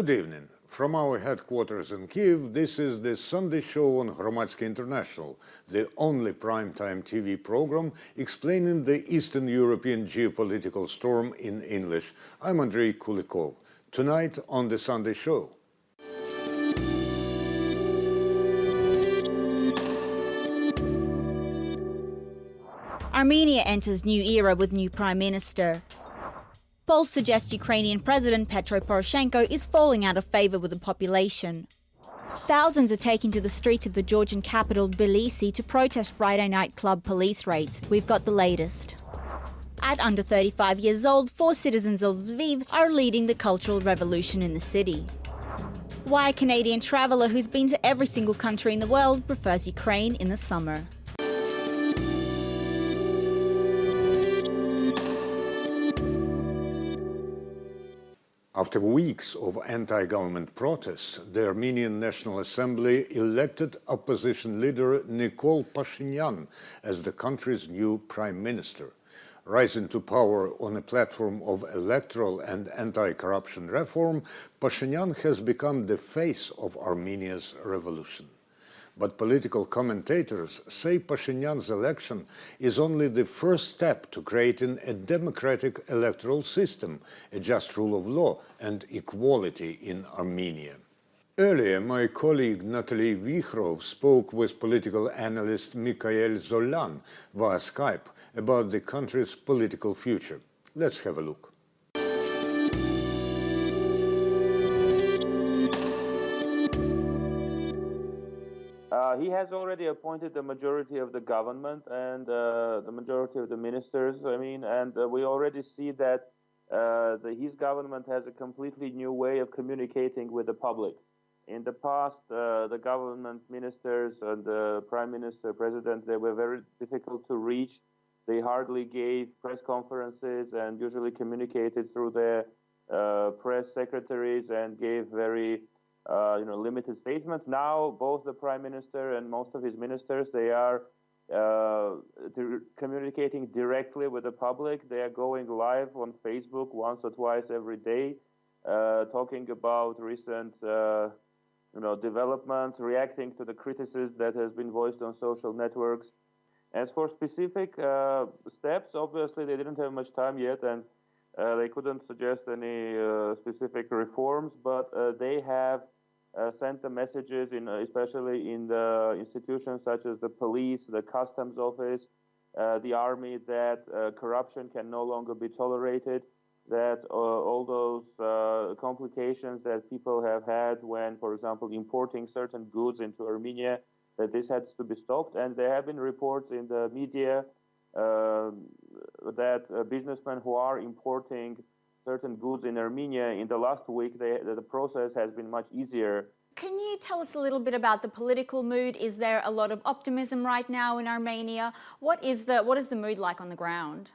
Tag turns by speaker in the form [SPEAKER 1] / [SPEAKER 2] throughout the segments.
[SPEAKER 1] Good evening. From our headquarters in Kyiv, this is the Sunday show on Hromadske International, the only primetime TV program explaining the Eastern European geopolitical storm in English. I'm Andrei Kulikov. Tonight on the Sunday show.
[SPEAKER 2] Armenia enters new era with new Prime Minister. Polls suggest Ukrainian President Petro Poroshenko is falling out of favor with the population. Thousands are taking to the streets of the Georgian capital Tbilisi to protest Friday night club police raids. We've got the latest. At under 35 years old, 4 citizens of Lviv are leading the cultural revolution in the city. Why a Canadian traveller who's been to every single country in the world prefers Ukraine in the summer.
[SPEAKER 1] After weeks of anti-government protests, the Armenian National Assembly elected opposition leader Nikol Pashinyan as the country's new prime minister. Rising to power on a platform of electoral and anti-corruption reform, Pashinyan has become the face of Armenia's revolution. But political commentators say Pashinyan's election is only the first step to creating a democratic electoral system, a just rule of law and equality in Armenia. Earlier, my colleague Anatoliy Hrytsenko spoke with political analyst Mikayel Zolyan via Skype about the country's political future. Let's have a look.
[SPEAKER 3] He has already appointed the majority of the government and the majority of the ministers, and we already see that his government has a completely new way of communicating with the public. In the past, the government ministers and the prime minister, president, they were very difficult to reach. They hardly gave press conferences and usually communicated through their press secretaries and gave very limited statements. Now, both the prime minister and most of his ministers, they are communicating directly with the public. They are going live on Facebook once or twice every day, talking about recent, developments, reacting to the criticism that has been voiced on social networks. As for specific steps, obviously they didn't have much time yet, and they couldn't suggest any specific reforms, but they have sent the messages, especially in the institutions such as the police, the customs office, the army, that corruption can no longer be tolerated, that all those complications that people have had when, for example, importing certain goods into Armenia, that this has to be stopped. And there have been reports in the media that businessmen who are importing certain goods in Armenia, in the last week, the process has been much easier.
[SPEAKER 2] Can you tell us a little bit about the political mood? Is there a lot of optimism right now in Armenia? What is the mood like on the ground?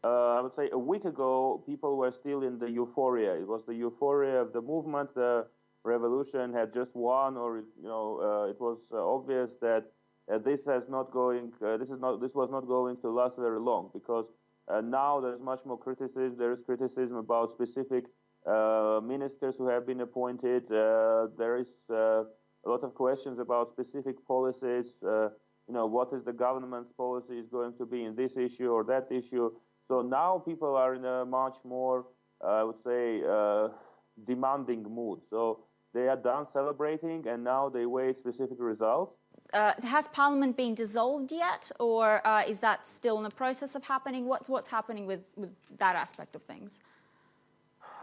[SPEAKER 3] I would say a week ago, people were still in the euphoria. It was the euphoria of the movement. The revolution had just won, or it was obvious that this was not going to last very long, because now there's much more criticism. There is criticism about specific ministers who have been appointed. There is a lot of questions about specific policies. What is the government's policy is going to be in this issue or that issue. So now people are in a much more, I would say, demanding mood. So they are done celebrating, and now they wait specific results.
[SPEAKER 2] Has Parliament been dissolved yet, or is that still in the process of happening? What's happening with that aspect of things?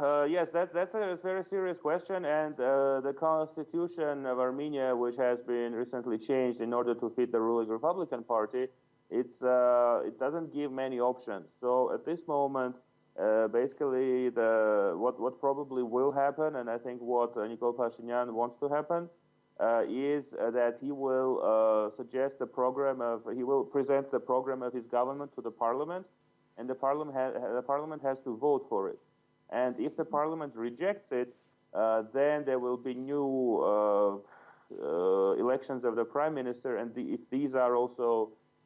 [SPEAKER 3] Yes, that's a very serious question, and the constitution of Armenia, which has been recently changed in order to fit the ruling Republican Party, it doesn't give many options. So at this moment, basically, what probably will happen, and I think what Nikol Pashinyan wants to happen, is that he will suggest he will present the program of his government to the parliament, and the parliament has to vote for it. And if the parliament rejects it, then there will be new elections of the prime minister, and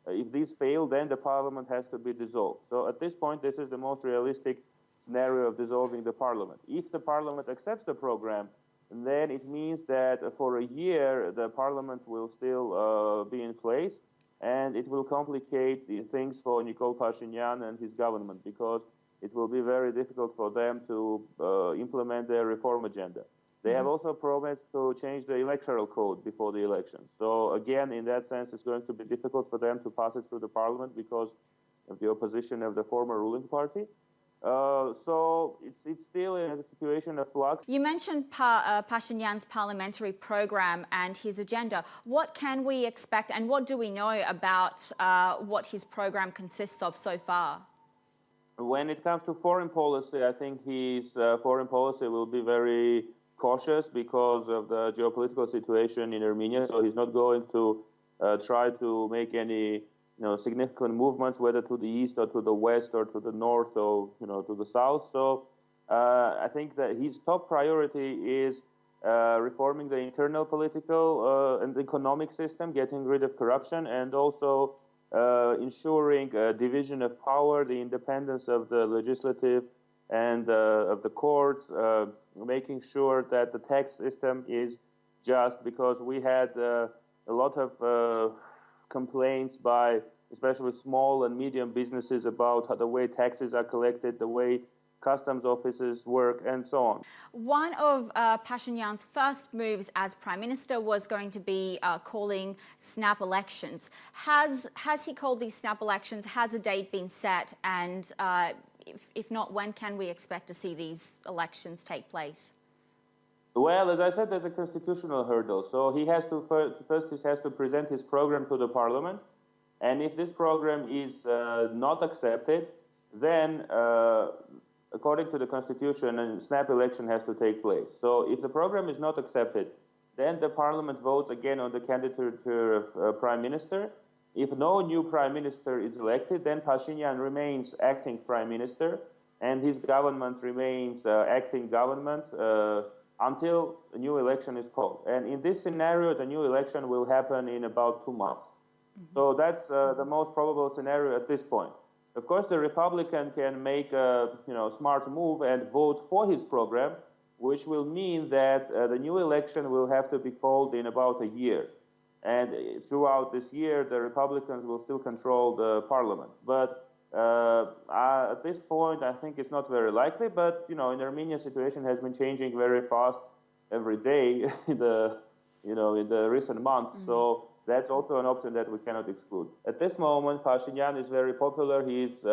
[SPEAKER 3] if these fail, then the parliament has to be dissolved. So at this point, this is the most realistic scenario of dissolving the parliament. If the parliament accepts the program, then it means that for a year the parliament will still be in place, and it will complicate the things for Nikol Pashinyan and his government, because it will be very difficult for them to implement their reform agenda. They have also promised to change the electoral code before the election. So again, in that sense, it's going to be difficult for them to pass it through the parliament because of the opposition of the former ruling party. So it's still in a situation of flux.
[SPEAKER 2] You mentioned Pashinyan's parliamentary program and his agenda. What can we expect, and what do we know about what his program consists of so far?
[SPEAKER 3] When it comes to foreign policy, I think his foreign policy will be very cautious because of the geopolitical situation in Armenia. So he's not going to try to make any significant movements, whether to the east or to the west or to the north or to the south. So I think that his top priority is reforming the internal political and economic system, getting rid of corruption, and also ensuring division of power, the independence of the legislative and of the courts, making sure that the tax system is just, because we had a lot of complaints by especially small and medium businesses about how the way taxes are collected, the way customs offices work, and so on.
[SPEAKER 2] One of Pashinyan's first moves as Prime Minister was going to be calling snap elections. Has he called these snap elections? Has a date been set? And if not, when can we expect to see these elections take place?
[SPEAKER 3] Well, as I said, there's a constitutional hurdle. So he has to first he has to present his program to the parliament. And if this program is not accepted, then according to the constitution, a snap election has to take place. So if the program is not accepted, then the parliament votes again on the candidature of prime minister. If no new prime minister is elected, then Pashinyan remains acting prime minister, and his government remains acting government until a new election is called. And in this scenario, the new election will happen in about 2 months. So that's the most probable scenario at this point. Of course, the Republican can make a smart move and vote for his program, which will mean that the new election will have to be called in about a year. And throughout this year, the Republicans will still control the parliament. But at this point, I think it's not very likely. But in Armenia, situation has been changing very fast every day in the recent months. So that's also an option that we cannot exclude. At this moment, Pashinyan is very popular. His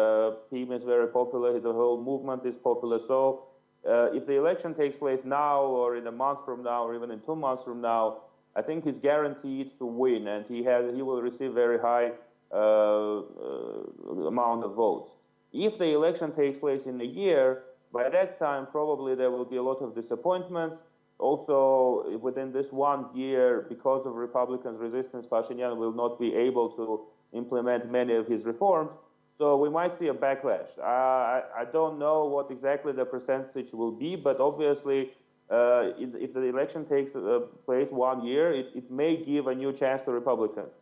[SPEAKER 3] team is very popular. The whole movement is popular. So if the election takes place now, or in a month from now, or even in 2 months from now, I think he's guaranteed to win, and he will receive very high amount of votes. If the election takes place in a year, by that time probably there will be a lot of disappointments. Also, within this 1 year, because of Republicans' resistance, Pashinyan will not be able to implement many of his reforms. So we might see a backlash. I don't know what exactly the percentage will be, but obviously, if the election takes place 1 year, it may give a new chance to Republicans.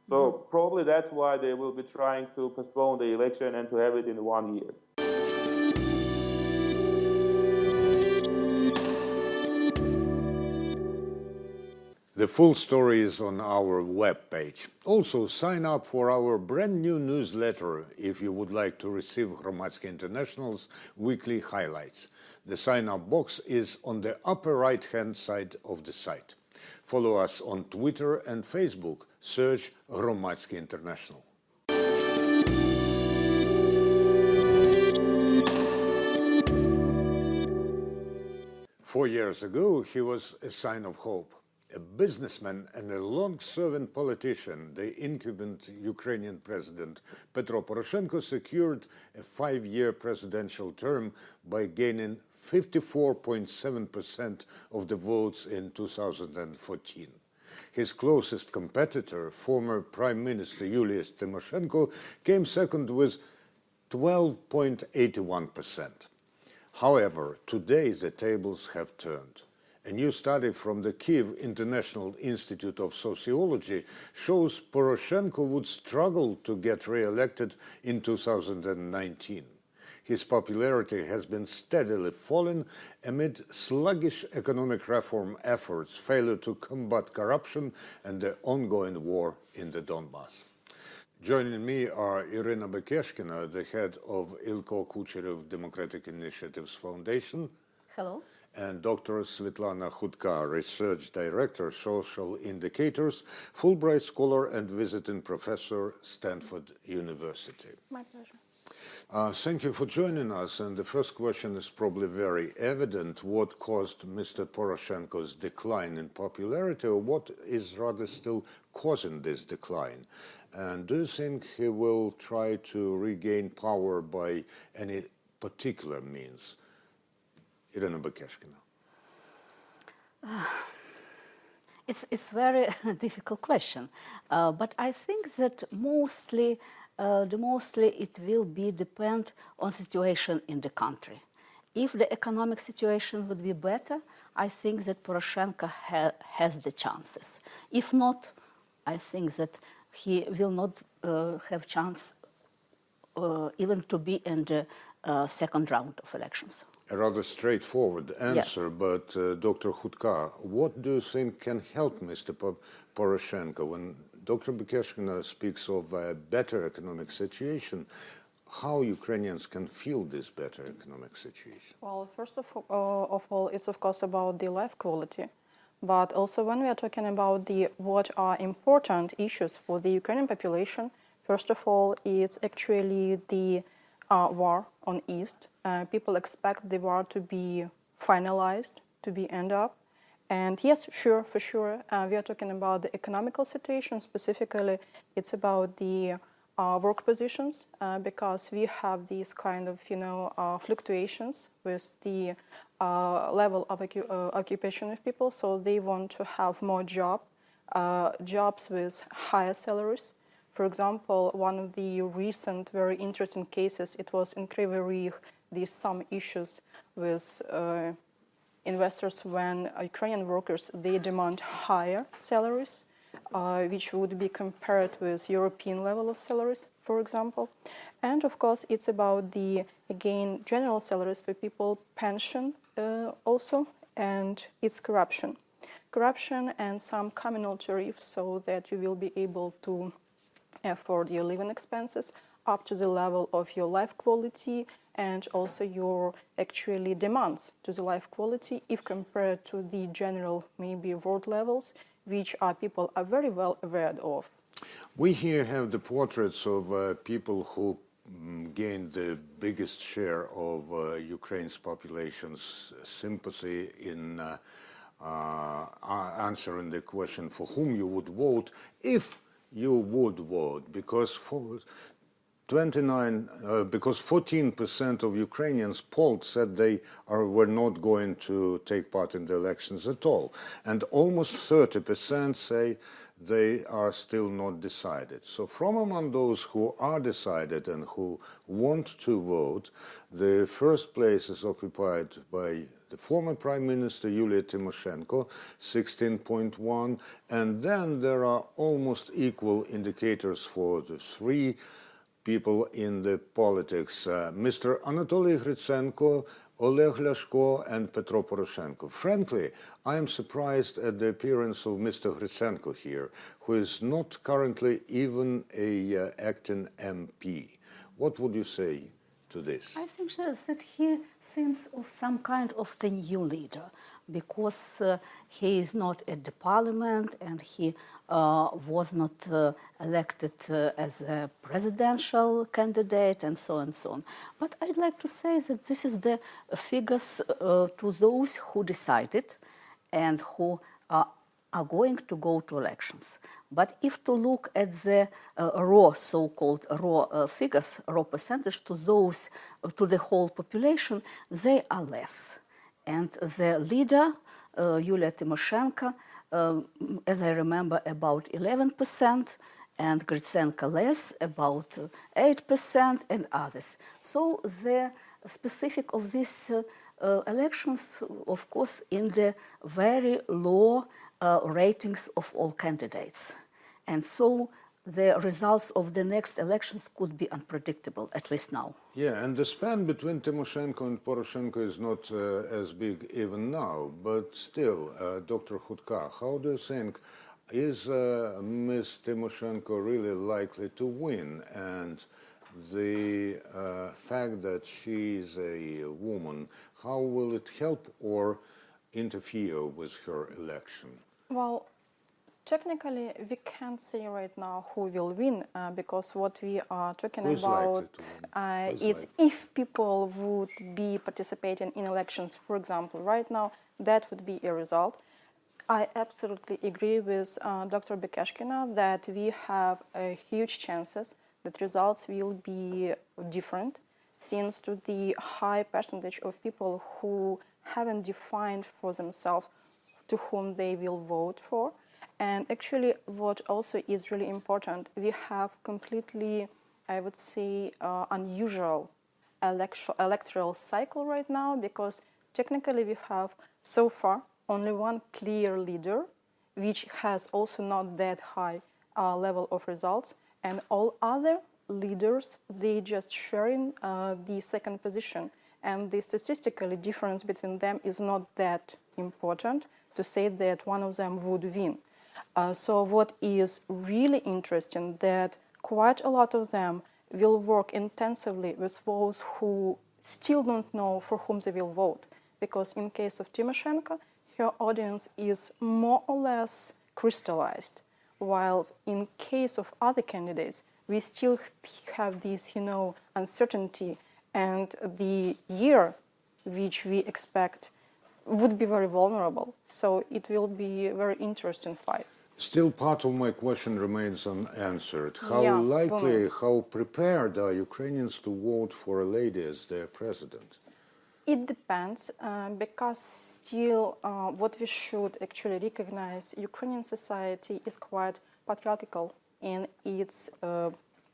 [SPEAKER 3] So probably that's why they will be trying to postpone the election and to have it in 1 year.
[SPEAKER 1] The full story is on our webpage. Also, sign up for our brand new newsletter if you would like to receive Hromadske International's weekly highlights. The sign-up box is on the upper right-hand side of the site. Follow us on Twitter and Facebook. Search Hromadske International. Four years ago, he was a sign of hope. A businessman and a long-serving politician, the incumbent Ukrainian president Petro Poroshenko secured a 5-year presidential term by gaining 54.7% of the votes in 2014. His closest competitor, former Prime Minister Yulia Tymoshenko, came second with 12.81%. However, today the tables have turned. A new study from the Kyiv International Institute of Sociology shows Poroshenko would struggle to get re-elected in 2019. His popularity has been steadily falling amid sluggish economic reform efforts, failure to combat corruption, and the ongoing war in the Donbas. Joining me are Iryna Bekeshkina, the head of Ilko Kucheriv Democratic Initiatives Foundation.
[SPEAKER 4] Hello.
[SPEAKER 1] And Dr. Svitlana Khutka, Research Director, Social Indicators, Fulbright Scholar and visiting professor, Stanford University.
[SPEAKER 4] My pleasure.
[SPEAKER 1] Thank you for joining us. And the first question is probably very evident. What caused Mr. Poroshenko's decline in popularity, or what is rather still causing this decline? And do you think he will try to regain power by any particular means? Iryna Bekeshkina.
[SPEAKER 4] It's very difficult question, but I think that mostly it will be depend on situation in the country. If the economic situation would be better, I think that Poroshenko has the chances. If not, I think that he will not have chance even to be in the second round of elections.
[SPEAKER 1] A rather straightforward answer,
[SPEAKER 4] yes.
[SPEAKER 1] But Dr. Khutka, what do you think can help Mr. Poroshenko? When Dr. Bekeshkina speaks of a better economic situation, how Ukrainians can feel this better economic situation?
[SPEAKER 5] Well, first of all, it's of course about the life quality. But also when we are talking about what are important issues for the Ukrainian population, first of all, it's actually the war on East. People expect the war to be finalized, to be end up. And yes, sure, for sure, we are talking about the economical situation. Specifically, it's about the work positions, because we have these kind of, fluctuations with the level of occupation of people. So they want to have more jobs with higher salaries. For example, one of the recent very interesting cases, it was in Kryvyi Rih, these some issues with investors when Ukrainian workers, they demand higher salaries, which would be compared with European level of salaries, for example. And of course, it's about the, again, general salaries for people, pension also, and it's corruption. Corruption and some communal tariffs so that you will be able to afford your living expenses up to the level of your life quality and also your actually demands to the life quality if compared to the general maybe world levels, which people are very well aware of.
[SPEAKER 1] We here have the portraits of people who gained the biggest share of Ukraine's population's sympathy in answering the question for whom you would vote if you would vote, because 14% of Ukrainians polled said they were not going to take part in the elections at all, and almost 30% say they are still not decided. So from among those who are decided and who want to vote, the first place is occupied by the former Prime Minister Yulia Tymoshenko, 16.1, and then there are almost equal indicators for the three people in the politics, Mr. Anatoliy Hrytsenko, Oleh, Lyashko, and Petro Poroshenko. Frankly, I am surprised at the appearance of Mr. Hrytsenko here, who is not currently even an acting MP. What would you say to this?
[SPEAKER 4] I think that he seems of some kind of the new leader, because he is not at the parliament and he was not elected as a presidential candidate and so on and so on. But I'd like to say that this is the figures to those who decided and who are going to go to elections. But if to look at the raw, so-called raw figures, raw percentage to those, to the whole population, they are less. And the leader, Yulia Tymoshenko, as I remember, about 11%, and Hrytsenko less, about 8%, and others. So the specific of these elections, of course, in the very low ratings of all candidates. And so the results of the next elections could be unpredictable, at least now.
[SPEAKER 1] Yeah, and the span between Tymoshenko and Poroshenko is not as big even now, but still, Dr. Khutka, how do you think, is Ms. Tymoshenko really likely to win? And the fact that she is a woman, how will it help or interfere with her election?
[SPEAKER 5] Well, technically, we can't say right now who will win because what we are talking
[SPEAKER 1] Who's
[SPEAKER 5] about
[SPEAKER 1] likely
[SPEAKER 5] is if people would be participating in elections, for example, right now, that would be a result. I absolutely agree with Dr. Bekeshkina that we have huge chances that results will be different since to the high percentage of people who haven't defined for themselves to whom they will vote for. And actually, what also is really important, we have completely, I would say, unusual electoral cycle right now because technically we have so far only one clear leader, which has also not that high level of results, and all other leaders, they just sharing the second position. And the statistical difference between them is not that important to say that one of them would win. So what is really interesting that quite a lot of them will work intensively with those who still don't know for whom they will vote. Because in case of Tymoshenko, her audience is more or less crystallized, while in case of other candidates, we still have this, uncertainty, and the year which we expect would be very vulnerable. So it will be a very interesting fight.
[SPEAKER 1] Still, part of my question remains unanswered. How likely, how prepared are Ukrainians to vote for a lady as their president?
[SPEAKER 5] It depends, because still what we should actually recognize, Ukrainian society is quite patriarchal in its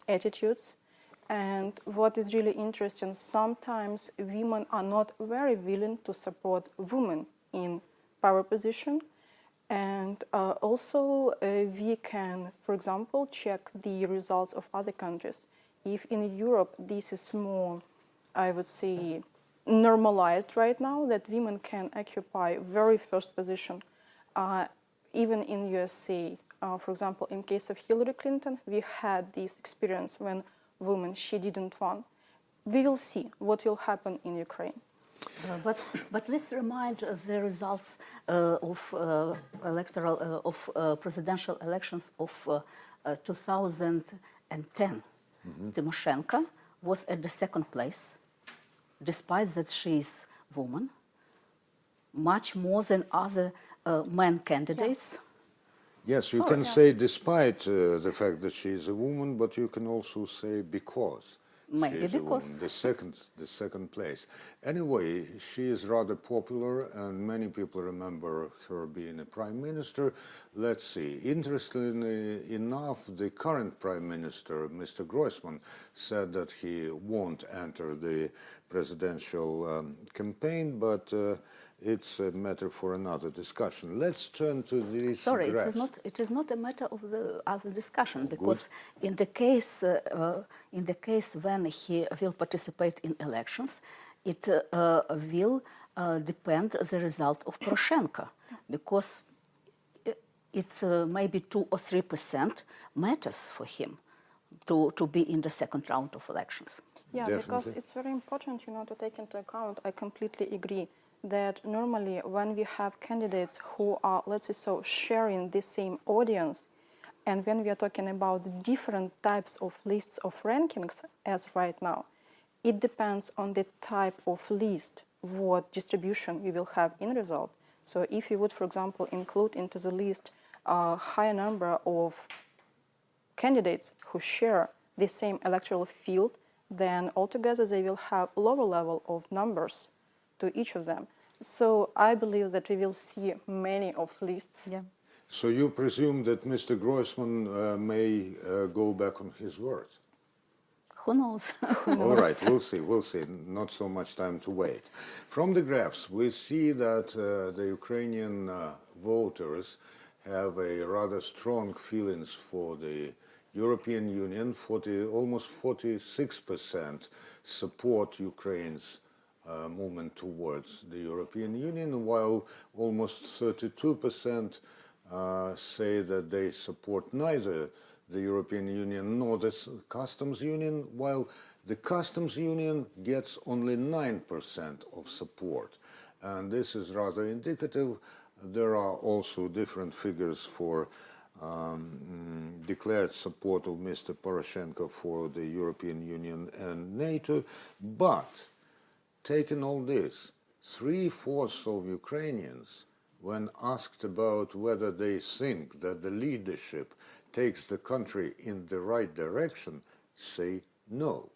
[SPEAKER 5] attitudes. And what is really interesting, sometimes women are not very willing to support women in power position. And also we can, for example, check the results of other countries. If in Europe this is more, I would say, normalized right now, that women can occupy very first position. Even in USA, for example, in case of Hillary Clinton, we had this experience when woman, she didn't won. We will see what will happen in Ukraine.
[SPEAKER 4] But let's remind the results of presidential elections of 2010. Tymoshenko was at the second place, despite that she is woman, much more than other men candidates.
[SPEAKER 1] Yes, you can say despite the fact that she is a woman, but you can also say because.
[SPEAKER 4] Maybe because.
[SPEAKER 1] The second place. Anyway, she is rather popular, and many people remember her being a prime minister. Let's see. Interestingly enough, the current prime minister, Mr. Groysman, said that he won't enter the presidential campaign, but it's a matter for another discussion. Let's turn to these graphs.
[SPEAKER 4] It is not a matter of the other discussion, because in the case when he will participate in elections, it will depend the result of Poroshenko, because it's maybe 2 or 3% matters for him to be in the second round of elections.
[SPEAKER 5] Yeah,
[SPEAKER 1] Definitely.
[SPEAKER 5] because it's very important, to take into account. I completely agree that normally when we have candidates who are, let's say so, sharing the same audience, and when we are talking about different types of lists of rankings as right now, it depends on the type of list, what distribution we will have in result. So if you would, for example, include into the list a higher number of candidates who share the same electoral field, then altogether they will have lower level of numbers to each of them. So I believe that we will see many of lists.
[SPEAKER 4] Yeah.
[SPEAKER 1] So you presume that Mr. Groysman may go back on his word?
[SPEAKER 4] Who knows?
[SPEAKER 1] All right, we'll see. Not so much time to wait. From the graphs, we see that the Ukrainian voters have a rather strong feelings for the European Union, almost 46% support Ukraine's movement towards the European Union, while almost 32% say that they support neither the European Union nor the customs union, while the customs union gets only 9% of support. And this is rather indicative. There are also different figures for declared support of Mr. Poroshenko for the European Union and NATO. But taking all this, 3/4 of Ukrainians, when asked about whether they think that the leadership takes the country in the right direction, say no.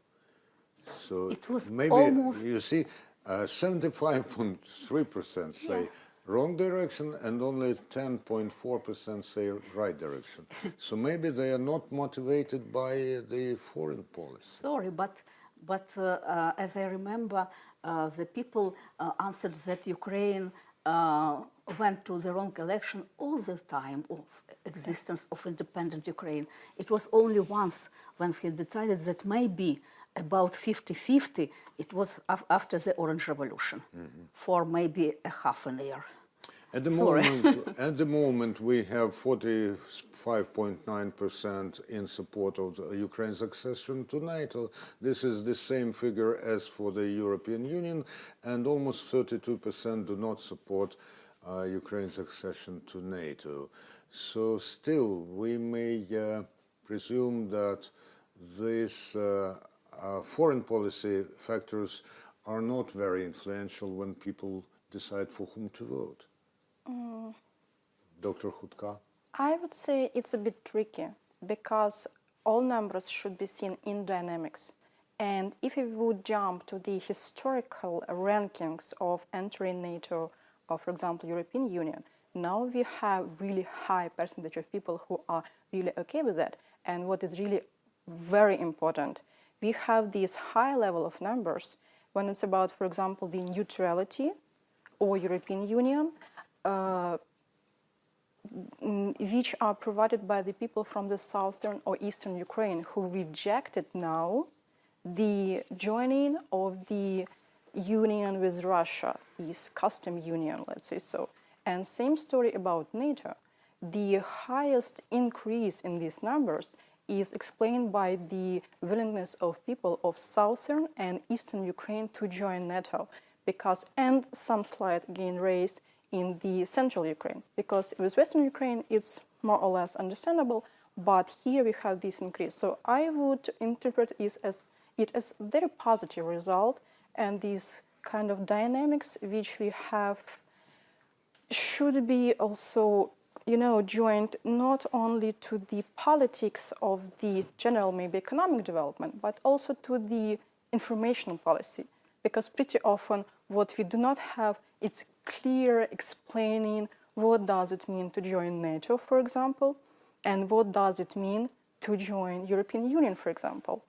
[SPEAKER 1] So
[SPEAKER 4] It was
[SPEAKER 1] maybe,
[SPEAKER 4] almost...
[SPEAKER 1] you see, 75.3% say wrong direction and only 10.4% say right direction. So maybe they are not motivated by the foreign policy.
[SPEAKER 4] Sorry, but as I remember, the people answered that Ukraine went to the wrong election all the time of existence of independent Ukraine. It was only once when he decided that maybe about 50-50, it was after the Orange Revolution, for maybe a half an year.
[SPEAKER 1] At the moment, we have 45.9% in support of Ukraine's accession to NATO. This is the same figure as for the European Union, and almost 32% do not support Ukraine's accession to NATO. So still, we may presume that these foreign policy factors are not very influential when people decide for whom to vote. Dr. Khutka?
[SPEAKER 5] I would say it's a bit tricky because all numbers should be seen in dynamics. And if we would jump to the historical rankings of entering NATO or, for example, European Union, now we have really high percentage of people who are really okay with that. And what is really very important, we have these high level of numbers when it's about, for example, the neutrality or European Union, which are provided by the people from the southern or eastern Ukraine who rejected now the joining of the union with Russia, this custom union, let's say so. And same story about NATO. The highest increase in these numbers is explained by the willingness of people of southern and eastern Ukraine to join NATO, and some slight gain raised in the central Ukraine, because with western Ukraine it's more or less understandable, but here we have this increase. So I would interpret it as very positive result, and these kind of dynamics which we have should be also, joined not only to the politics of the general maybe economic development, but also to the information policy, because pretty often what we do not have, it's clear explaining what does it mean to join NATO, for example, and what does it mean to join European Union, for example.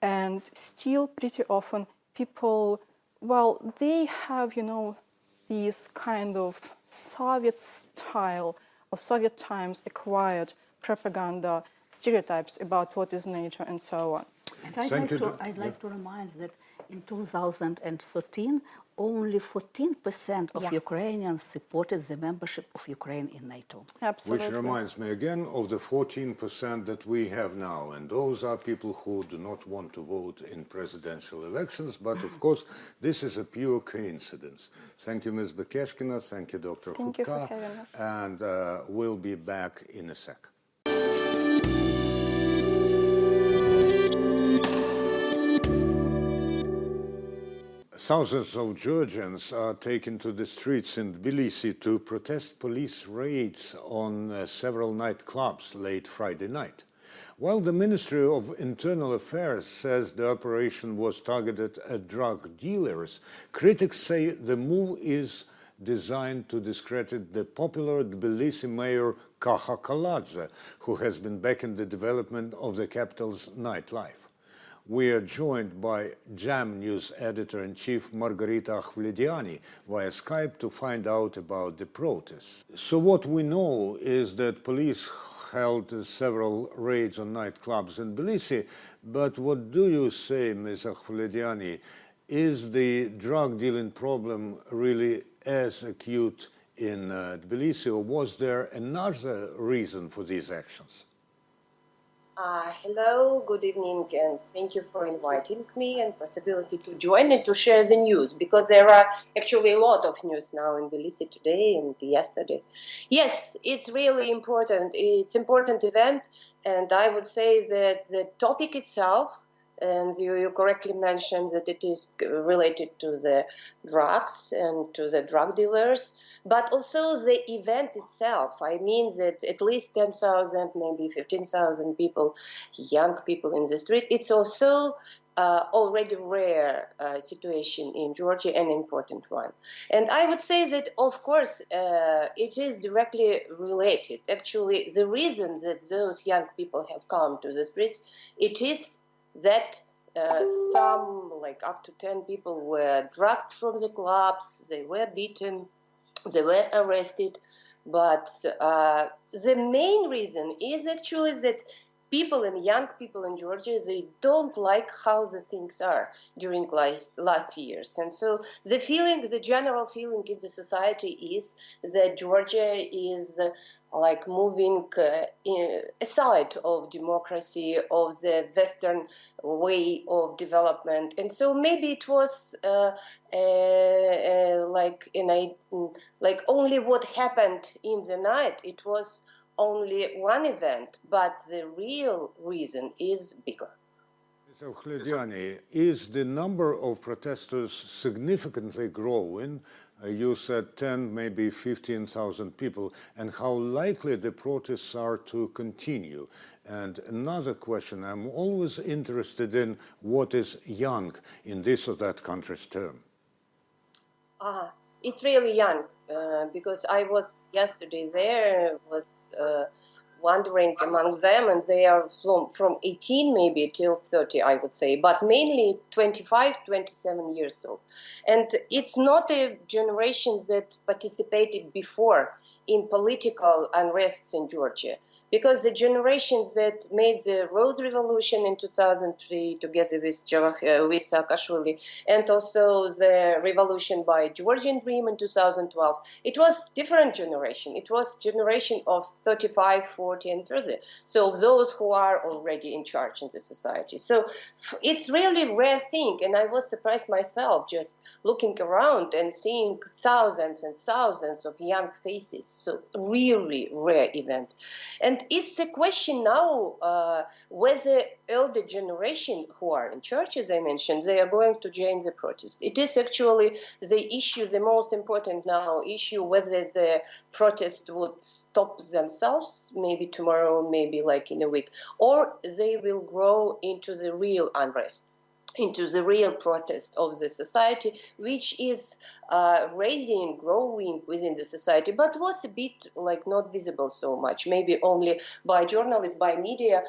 [SPEAKER 5] And still pretty often people, they have, these kind of Soviet style or Soviet times acquired propaganda stereotypes about what is NATO and so on.
[SPEAKER 4] And I'd like to remind that in 2013, only 14% of Ukrainians supported the membership of Ukraine in NATO.
[SPEAKER 5] Absolutely.
[SPEAKER 1] Which reminds me again of the 14% that we have now. And those are people who do not want to vote in presidential elections. But of course, this is a pure coincidence. Thank you, Ms. Bekeshkina. Thank you, Dr.
[SPEAKER 5] Thank
[SPEAKER 1] Khutka.
[SPEAKER 5] you for having us.
[SPEAKER 1] And we'll be back in a sec. Thousands of Georgians are taken to the streets in Tbilisi to protest police raids on several nightclubs late Friday night. While the Ministry of Internal Affairs says the operation was targeted at drug dealers, critics say the move is designed to discredit the popular Tbilisi mayor Kaha Kaladze, who has been backing the development of the capital's nightlife. We are joined by JAM News Editor-in-Chief Margarita Akhvlediani via Skype to find out about the protests. So what we know is that police held several raids on nightclubs in Tbilisi. But what do you say, Ms. Akhvlediani? Is the drug dealing problem really as acute in Tbilisi, or was there another reason for these actions?
[SPEAKER 6] Hello, good evening, and thank you for inviting me and possibility to join and to share the news, because there are actually a lot of news now in Tbilisi today and yesterday. Yes, it's really important. It's an important event, and I would say that the topic itself, and you correctly mentioned that it is related to the drugs and to the drug dealers, but also the event itself. I mean that at least 10,000, maybe 15,000 people, young people in the street, it's also already rare situation in Georgia, an important one. And I would say that, of course, it is directly related. Actually, the reason that those young people have come to the streets, it is that some, like up to 10 people, were dragged from the clubs, they were beaten, they were arrested. But the main reason is actually that people and young people in Georgia, they don't like how the things are during last years. And so the general feeling in the society is that Georgia is like moving aside of democracy, of the Western way of development. And so maybe it was like only what happened in the night, it was only one event, but the real reason is bigger.
[SPEAKER 1] Ms. Akhvlediani, is the number of protesters significantly growing? You said 10, maybe 15,000 people, and how likely the protests are to continue? And another question, I'm always interested in what is young in this or that country's term.
[SPEAKER 6] It's really young, because I was yesterday there, was wandering among them, and they are from 18 maybe till 30, I would say, but mainly 25, 27 years old. And it's not a generation that participated before in political unrests in Georgia, because the generations that made the road revolution in 2003 together with Saakashvili, and also the revolution by Georgian Dream in 2012, it was different generation. It was generation of 35, 40 and further. So those who are already in charge in the society. So it's really a rare thing. And I was surprised myself just looking around and seeing thousands and thousands of young faces. So really rare event. And it's a question now whether elder generation who are in church, as I mentioned, they are going to join the protest. It is actually the issue, the most important now issue, whether the protest would stop themselves, maybe tomorrow, maybe like in a week, or they will grow into the real unrest, into the real protest of the society, which is raising, growing within the society, but was a bit like not visible so much, maybe only by journalists, by media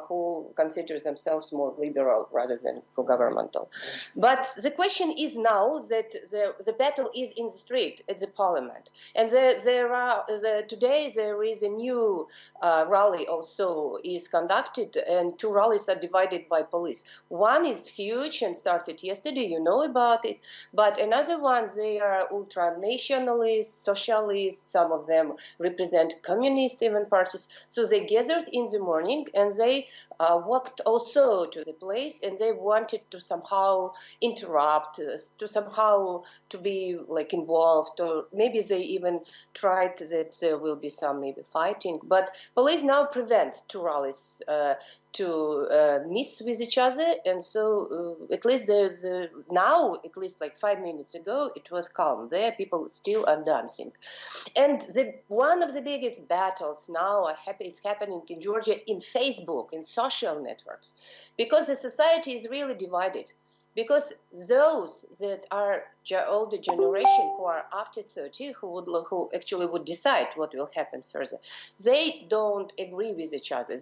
[SPEAKER 6] who consider themselves more liberal rather than pro-governmental. But the question is now that the battle is in the street, at the parliament. And today there is a new rally also is conducted, and two rallies are divided by police. One is huge and started yesterday, you know about it, but another one, they are ultra-nationalists, socialists, some of them represent communist even parties. So they gathered in the morning and they walked also to the place, and they wanted to somehow interrupt, to somehow to be like involved, or maybe they even tried that there will be some maybe fighting. But police now prevents two rallies to mix with each other, and so at least there's now, at least like 5 minutes ago, it was calm there. People still are dancing, and one of the biggest battles now is happening in Georgia in Facebook, in social networks, because the society is really divided. Because those that are older generation who are after 30, who actually would decide what will happen further, they don't agree with each other.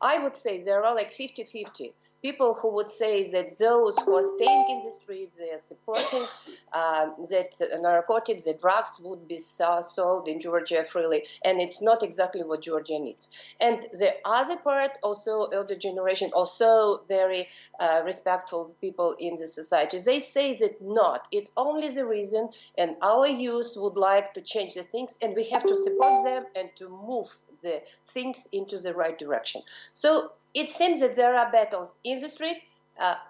[SPEAKER 6] I would say there are like 50-50 people who would say that those who are staying in the streets, they are supporting that narcotics, that drugs would be sold in Georgia freely, and it's not exactly what Georgia needs. And the other part, also elder generation, also very respectful people in the society, they say that not, it's only the reason, and our youth would like to change the things, and we have to support them and to move the things into the right direction. So it seems that there are battles in the street,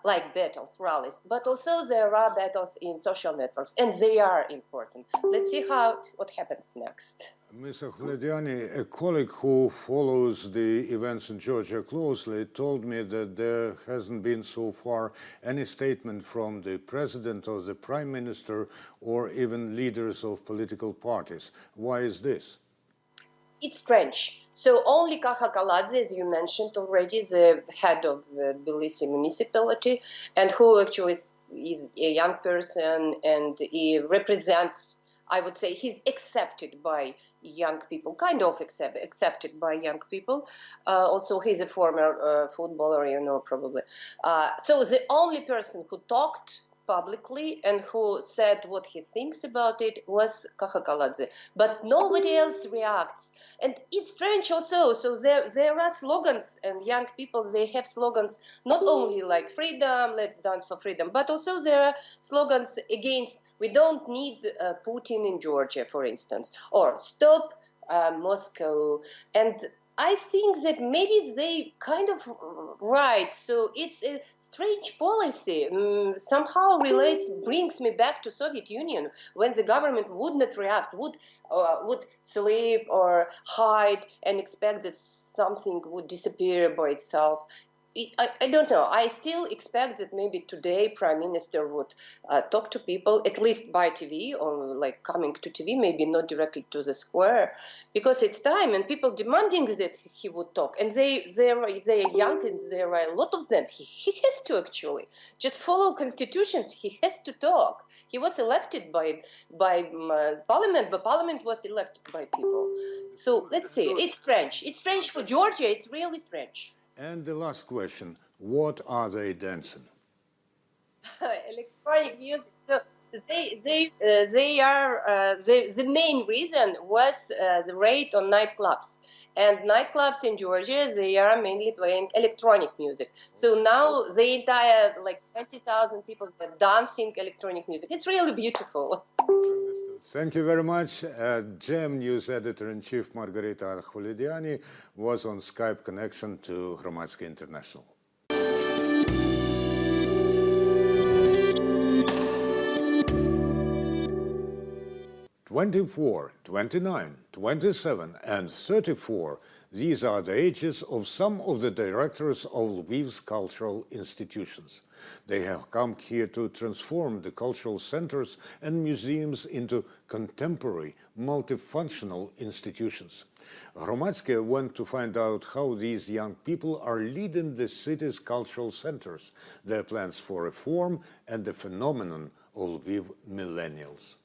[SPEAKER 6] like battles, rallies, but also there are battles in social networks, and they are important. Let's see what happens next.
[SPEAKER 1] Ms. Akhledyani, a colleague who follows the events in Georgia closely told me that there hasn't been so far any statement from the president or the prime minister or even leaders of political parties. Why is this?
[SPEAKER 6] It's strange. So only Kaha Kaladze, as you mentioned already, the head of Tbilisi municipality, and who actually is a young person, and he represents, I would say, he's accepted by young people, kind of accepted by young people. Also, he's a former footballer, you know, probably. So the only person who talked publicly and who said what he thinks about it was Kaha Kaladze. But nobody else reacts. And it's strange also. So there are slogans, and young people, they have slogans not only like freedom, let's dance for freedom, but also there are slogans against, we don't need Putin in Georgia, for instance, or stop Moscow. And I think that maybe they kind of right. So it's a strange policy. Somehow brings me back to Soviet Union, when the government would not react, would sleep or hide and expect that something would disappear by itself. I don't know. I still expect that maybe today Prime Minister would talk to people, at least by TV, or like coming to TV, maybe not directly to the square, because it's time and people demanding that he would talk. And they are young, and there are a lot of them. He has to actually just follow constitutions. He has to talk. He was elected by parliament, but parliament was elected by people. So let's see. It's strange. It's strange for Georgia. It's really strange.
[SPEAKER 1] And the last question, what are they dancing?
[SPEAKER 6] Electronic music. So they are the main reason was the raid on nightclubs. And nightclubs in Georgia, they are mainly playing electronic music. So now the entire, like 20,000 people are dancing electronic music. It's really beautiful.
[SPEAKER 1] Thank you very much. GEM News Editor-in-Chief Margarita Akhledyani was on Skype connection to Hromadske International. 24, 29, 27 and 34, these are the ages of some of the directors of Lviv's cultural institutions. They have come here to transform the cultural centers and museums into contemporary, multifunctional institutions. Hromadske went to find out how these young people are leading the city's cultural centers, their plans for reform, and the phenomenon of Lviv millennials.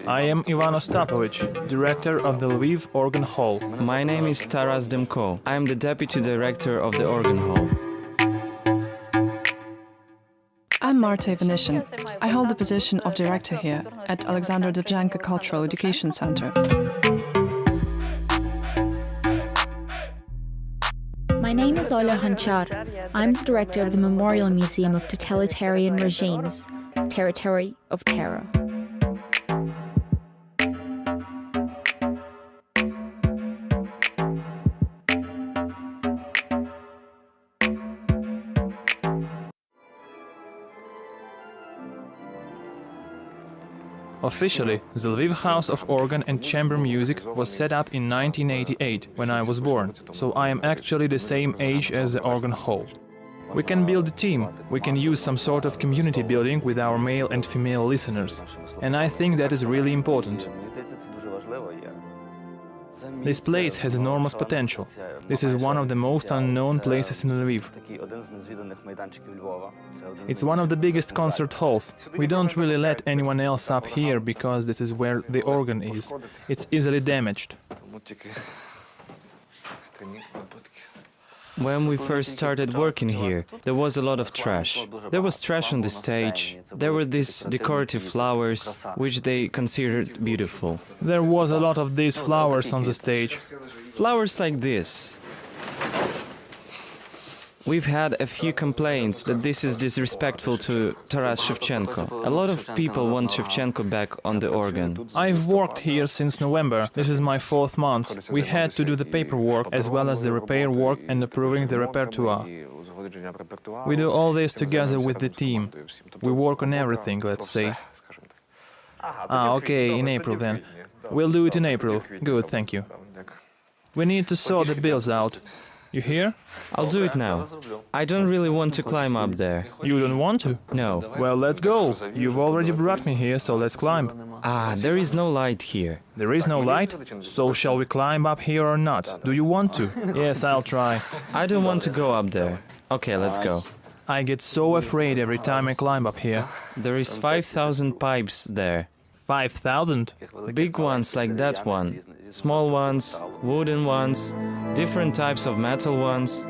[SPEAKER 7] I am Ivan Ostapovich, director of the Lviv Organ Hall.
[SPEAKER 8] My name is Taras Demko. I am the deputy director of the Organ Hall.
[SPEAKER 9] I'm Marta Ivanishin. I hold the position of director here at Alexander Debzhenko Cultural Education Center.
[SPEAKER 2] My name is Oleh Hanchar. I'm the director of the Memorial Museum of Totalitarian Regimes, Territory of Terror.
[SPEAKER 7] Officially, the Lviv House of Organ and Chamber Music was set up in 1988, when I was born, so I am actually the same age as the Organ Hall. We can build a team, we can use some sort of community building with our male and female listeners, and I think that is really important. This place has enormous potential. This is one of the most unknown places in Lviv. It's one of the biggest concert halls. We don't really let anyone else up here because this is where the organ is. It's easily damaged.
[SPEAKER 8] When we first started working here, there was a lot of trash. There was trash on the stage, there were these decorative flowers, which they considered beautiful.
[SPEAKER 7] There was a lot of these flowers on the stage.
[SPEAKER 8] Flowers like this. We've had a few complaints that this is disrespectful to Taras Shevchenko. A lot of people want Shevchenko back on the organ.
[SPEAKER 7] I've worked here since November. This is my 4th month. We had to do the paperwork as well as the repair work and approving the repertoire. We do all this together with the team. We work on everything, let's say. Okay, in April then. We'll do it in April. Good, thank you. We need to sort the bills out. You hear?
[SPEAKER 8] I'll do it now. I don't really want to climb up there.
[SPEAKER 7] You don't want to?
[SPEAKER 8] No.
[SPEAKER 7] Well, let's go. You've already brought me here, so let's climb.
[SPEAKER 8] There is no light here.
[SPEAKER 7] There is no light? So shall we climb up here or not? Do you want to? Yes, I'll try.
[SPEAKER 8] I don't want to go up there. Okay, let's go.
[SPEAKER 7] I get so afraid every time I climb up here.
[SPEAKER 8] There is 5,000 pipes there.
[SPEAKER 7] 5,000?
[SPEAKER 8] Big ones like that one, small ones, wooden ones, different types of metal ones.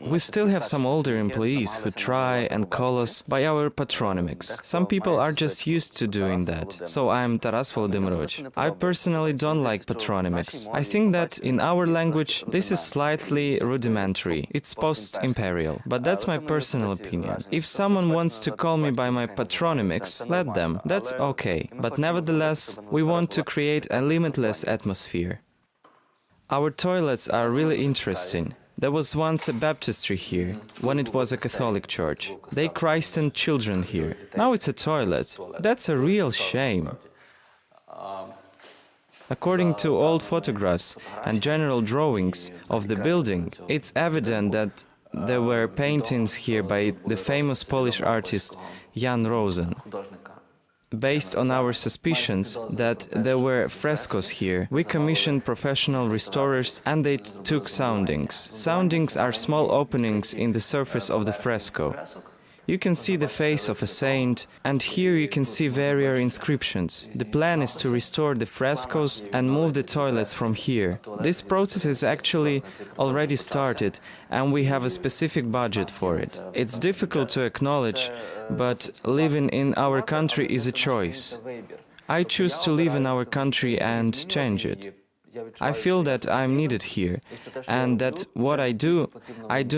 [SPEAKER 8] We still have some older employees who try and call us by our patronymics. Some people are just used to doing that. So I'm Taras Volodymyrovich. I personally don't like patronymics. I think that in our language this is slightly rudimentary. It's post-imperial. But that's my personal opinion. If someone wants to call me by my patronymics, let them. That's okay. But nevertheless, we want to create a limitless atmosphere. Our toilets are really interesting. There was once a baptistry here, when it was a Catholic church. They christened children here. Now it's a toilet. That's a real shame. According to old photographs and general drawings of the building, it's evident that there were paintings here by the famous Polish artist Jan Rosen. Based on our suspicions that there were frescoes here, we commissioned professional restorers and they took soundings. Soundings are small openings in the surface of the fresco. You can see the face of a saint, and here you can see various inscriptions. The plan is to restore the frescoes and move the toilets from here. This process is actually already started, and we have a specific budget for it. It's difficult to acknowledge, but living in our country is a choice. I choose to live in our country and change it. I feel that I'm needed here, and that what I do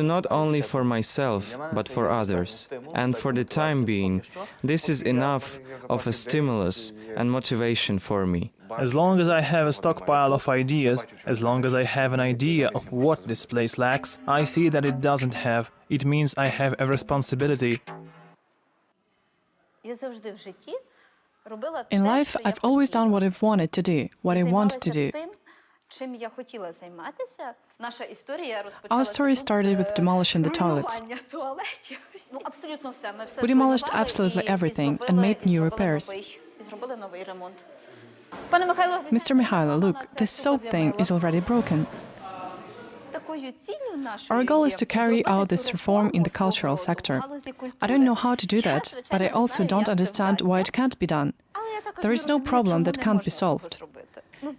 [SPEAKER 8] not only for myself, but for others. And for the time being, this is enough of a stimulus and motivation for me.
[SPEAKER 7] As long as I have a stockpile of ideas, as long as I have an idea of what this place lacks, I see that it doesn't have. It means I have a responsibility.
[SPEAKER 9] In life, I've always done what I've wanted to do, what I want to do. Our story started with demolishing the toilets. We demolished absolutely everything and made new repairs. Mr. Mikhailo, look, this soap thing is already broken. Our goal is to carry out this reform in the cultural sector. I don't know how to do that, but I also don't understand why it can't be done. There is no problem that can't be solved.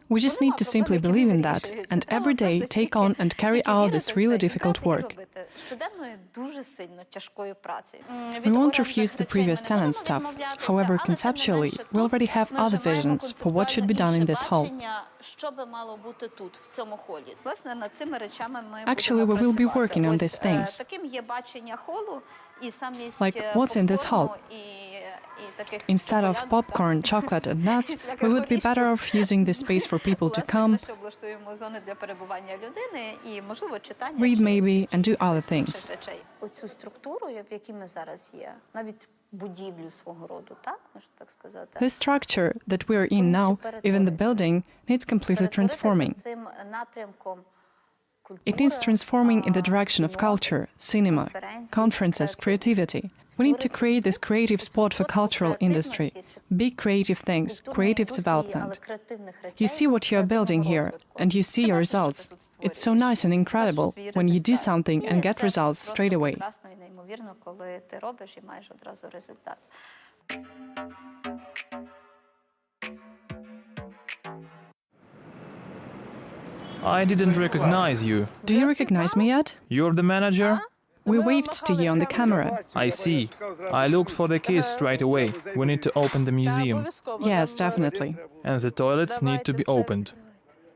[SPEAKER 9] We just need to simply believe in that, and every day take on and carry out this really difficult work. We won't refuse the previous tenant stuff. However, conceptually, we already have other visions for what should be done in this hall. Actually, we will be working on these things. Like, what's in this hall? Instead of popcorn, chocolate and nuts, we would be better off using this space for people to come, read maybe, and do other things. The structure that we are in now, even the building, needs completely transforming. It needs transforming in the direction of culture, cinema, conferences, creativity. We need to create this creative spot for cultural industry, big creative things, creative development. You see what you are building here, and you see your results. It's so nice and incredible when you do something and get results straight away.
[SPEAKER 7] I didn't recognize you.
[SPEAKER 9] Do you recognize me yet?
[SPEAKER 7] You're the manager?
[SPEAKER 9] We waved to you on the camera.
[SPEAKER 7] I see. I looked for the keys straight away. We need to open the museum.
[SPEAKER 9] Yes, definitely.
[SPEAKER 7] And the toilets need to be opened.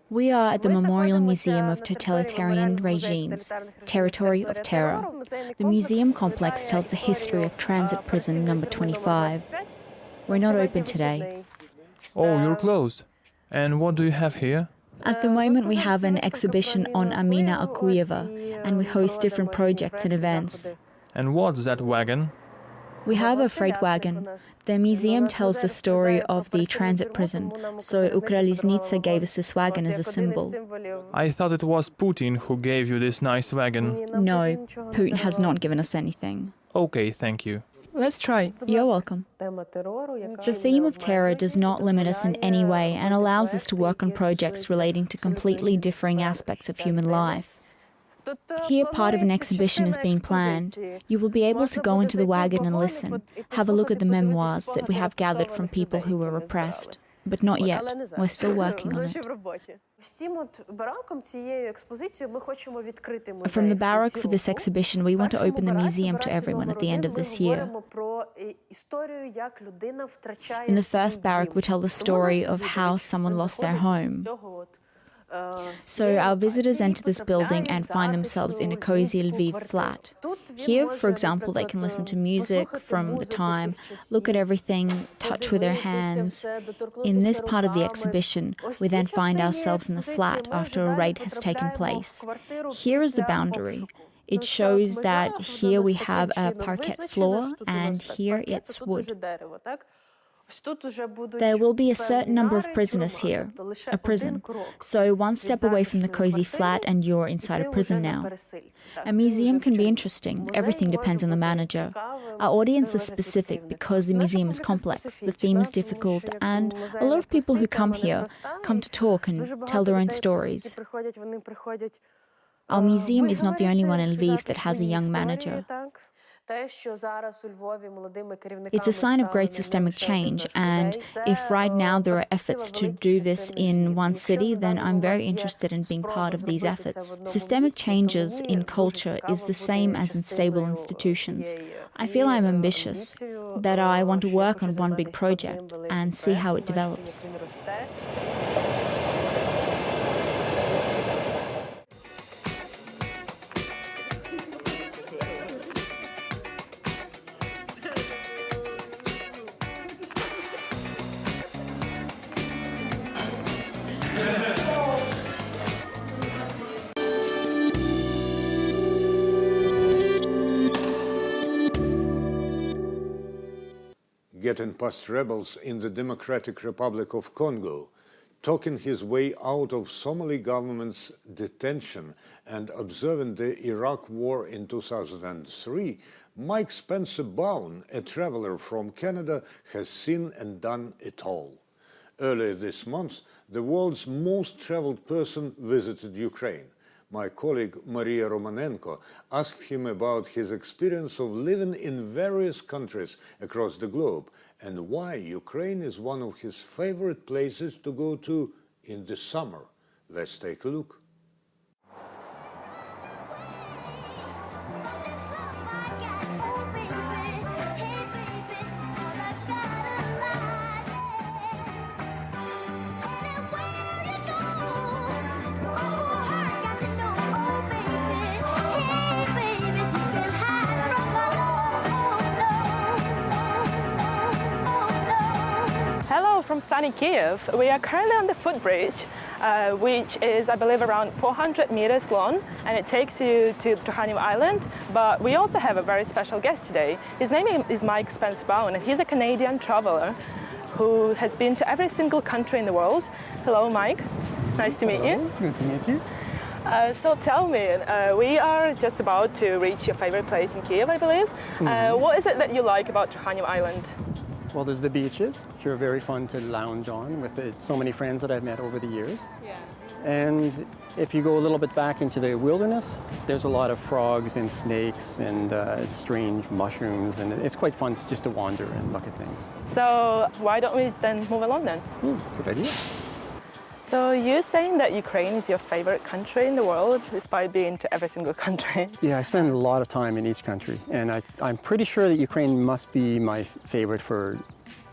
[SPEAKER 2] We are at the Memorial Museum of Totalitarian Regimes, Territory of Terror. The museum complex tells the history of transit prison number 25. We're not open today.
[SPEAKER 7] Oh, you're closed. And what do you have here?
[SPEAKER 2] At the moment we have an exhibition on Amina Akuyeva, and we host different projects and events.
[SPEAKER 7] And what's that wagon?
[SPEAKER 2] We have a freight wagon. The museum tells the story of the transit prison, so Ukryalizhnitsa gave us this wagon as a symbol.
[SPEAKER 7] I thought it was Putin who gave you this nice wagon.
[SPEAKER 2] No, Putin has not given us anything.
[SPEAKER 7] Okay, thank you.
[SPEAKER 9] Let's try.
[SPEAKER 2] You're welcome. The theme of terror does not limit us in any way and allows us to work on projects relating to completely differing aspects of human life. Here, part of an exhibition is being planned. You will be able to go into the wagon and listen, have a look at the memoirs that we have gathered from people who were repressed. But not yet. We're still working on it. From the barrack for this exhibition, we want to open the museum to everyone at the end of this year. In the first barrack, we tell the story of how someone lost their home. So our visitors enter this building and find themselves in a cozy Lviv flat. Here, for example, they can listen to music from the time, look at everything, touch with their hands. In this part of the exhibition, we then find ourselves in the flat after a raid has taken place. Here is the boundary. It shows that here we have a parquet floor and here it's wood. There will be a certain number of prisoners here, a prison. So one step away from the cozy flat and you're inside a prison now. A museum can be interesting. Everything depends on the manager. Our audience is specific because the museum is complex, the theme is difficult, and a lot of people who come here come to talk and tell their own stories. Our museum is not the only one in Lviv that has a young manager. It's a sign of great systemic change, and if right now there are efforts to do this in one city, then I'm very interested in being part of these efforts. Systemic changes in culture is the same as in stable institutions. I feel I'm ambitious, that I want to work on one big project and see how it develops.
[SPEAKER 1] Getting past rebels in the Democratic Republic of Congo, talking his way out of Somali government's detention and observing the Iraq War in 2003, Mike Spencer Bowen, a traveler from Canada, has seen and done it all. Earlier this month, the world's most traveled person visited Ukraine. My colleague Maria Romanenko asked him about his experience of living in various countries across the globe and why Ukraine is one of his favorite places to go to in the summer. Let's take a look.
[SPEAKER 5] from sunny Kyiv. We are currently on the footbridge, which is, I believe, around 400 meters long, and it takes you to Trukhanov Island. But we also have a very special guest today. His name is Mike Spence-Bowen, and he's a Canadian traveler who has been to every single country in the world. Hello, Mike. Nice to meet you.
[SPEAKER 10] Good to meet you.
[SPEAKER 5] So tell me, we are just about to reach your favorite place in Kyiv, I believe. What is it that you like about Trukhanov Island?
[SPEAKER 10] Well, there's the beaches, which are very fun to lounge on with so many friends that I've met over the years.
[SPEAKER 5] Yeah.
[SPEAKER 10] And if you go a little bit back into the wilderness, there's a lot of frogs and snakes and strange mushrooms, and it's quite fun just to wander and look at things.
[SPEAKER 5] So why don't we then move along then?
[SPEAKER 10] Good idea.
[SPEAKER 5] So you're saying that Ukraine is your favorite country in the world, despite being to every single country?
[SPEAKER 10] Yeah, I spend a lot of time in each country, and I'm pretty sure that Ukraine must be my favorite for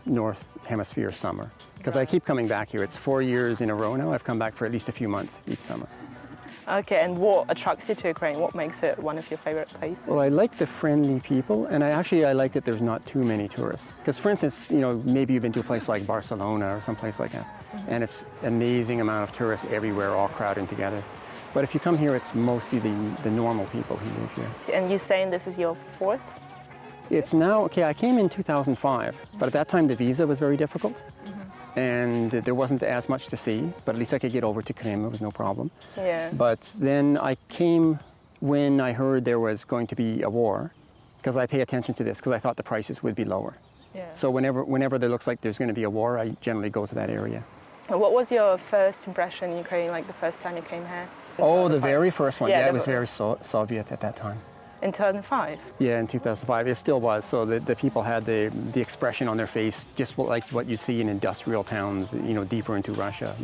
[SPEAKER 10] North Hemisphere summer, because I keep coming back here. It's 4 years in a row now. I've come back for at least a few months each summer.
[SPEAKER 5] Okay, and what attracts you to Ukraine? What makes it one of your favorite places?
[SPEAKER 10] Well, I like the friendly people, and I like that there's not too many tourists. Because, for instance, maybe you've been to a place like Barcelona or someplace like that, and it's an amazing amount of tourists everywhere, all crowding together. But if you come here, it's mostly the normal people who live here.
[SPEAKER 5] And you're saying this is your fourth?
[SPEAKER 10] It's now, okay, I came in 2005, but at that time the visa was very difficult. And there wasn't as much to see, but at least I could get over to Krim, it was no problem.
[SPEAKER 5] Yeah.
[SPEAKER 10] But then I came when I heard there was going to be a war, because I pay attention to this, because I thought the prices would be lower.
[SPEAKER 5] Yeah.
[SPEAKER 10] So whenever there looks like there's going to be a war, I generally go to that area.
[SPEAKER 5] What was your first impression in Ukraine, like the first time you came here?
[SPEAKER 10] Oh, the very first one. Yeah, it was very Soviet at that time.
[SPEAKER 5] In 2005?
[SPEAKER 10] Yeah, in 2005. It still was. So the people had the expression on their face, just like what you see in industrial towns, deeper into Russia.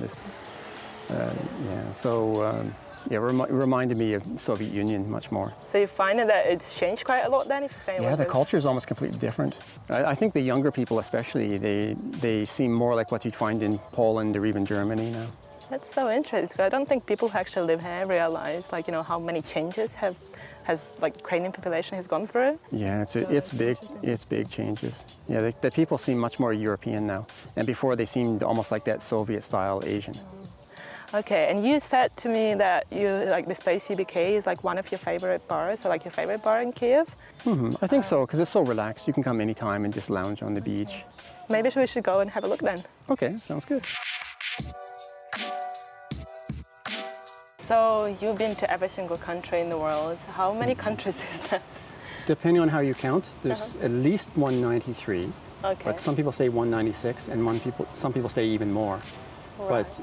[SPEAKER 10] It reminded me of Soviet Union much more.
[SPEAKER 5] So you find that it's changed quite a lot then, if you're saying?
[SPEAKER 10] Yeah, the culture is almost completely different. I think the younger people especially, they seem more like what you'd find in Poland or even Germany now.
[SPEAKER 5] That's so interesting, because I don't think people who actually live here realize, how many changes Ukrainian population has gone through.
[SPEAKER 10] Yeah, it's big. It's big changes. Yeah, the people seem much more European now, and before they seemed almost like that Soviet-style Asian.
[SPEAKER 5] Okay, and you said to me that this place UBK is one of your favorite bars, or your favorite bar in Kyiv.
[SPEAKER 10] I think so, because it's so relaxed. You can come anytime and just lounge on the beach.
[SPEAKER 5] Maybe we should go and have a look then.
[SPEAKER 10] Okay, sounds good.
[SPEAKER 5] So you've been to every single country in the world. How many countries is that?
[SPEAKER 10] Depending on how you count, there's at least 193.
[SPEAKER 5] Okay.
[SPEAKER 10] But some people say 196, and some people say even more.
[SPEAKER 5] Right.
[SPEAKER 10] But